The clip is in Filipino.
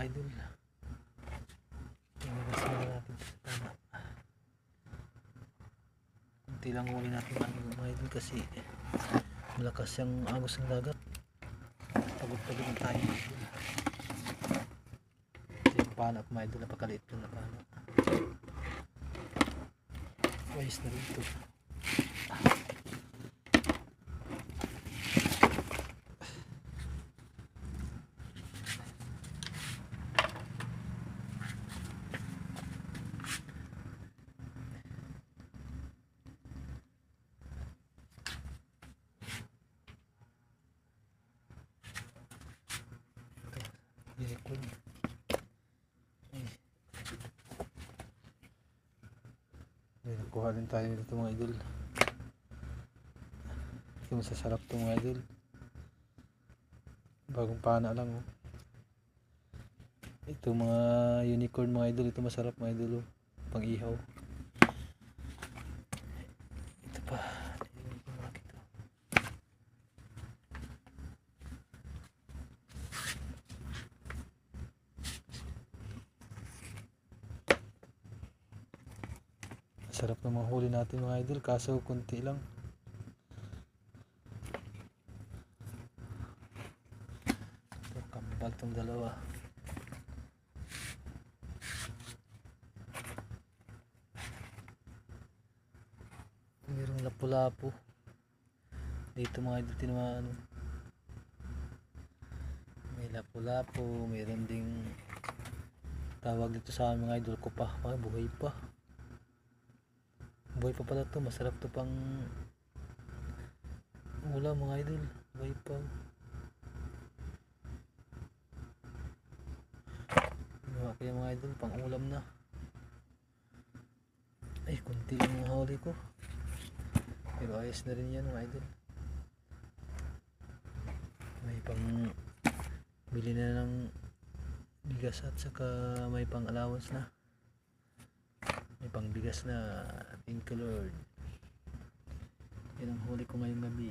idol. Inagas na natin sa tama. Kunti lang huli natin mga idol kasi malakas yung agos ng dagat. Pagod-pagod na tayo. Kasi yung panak mga idol, napakaliit lang na panak. Ayos na rin ito. Unicorn. Ay, nakuha din tayo dito mga idol. Hindi masasarap ito mga idol. Bagong pana lang oh. Ito mga unicorn mga idol, ito masarap mga idol oh. Pang ihaw. Ito pa. Sarap na mga huli natin mga idol, kaso kunti lang. Ito, kambal itong dalawa. Mayroong lapu-lapu dito mga idol, tinamaan. May lapu-lapu, mayroon ding tawag dito sa amin mga idol, kupa. Ay, buhay pa. Buhay pa pala to, masarap to pang ulam mga idol. Buhay pa. Ginawa ko yung mga idol, pang ulam na. Ay, kunti lang yung huli ko. Pero ayos na rin yan mga idol. May pang bili na ng bigas at saka may pang allowance na. May pang bigas na. Thank you Lord. Yan ang huli ko ngayong gabi.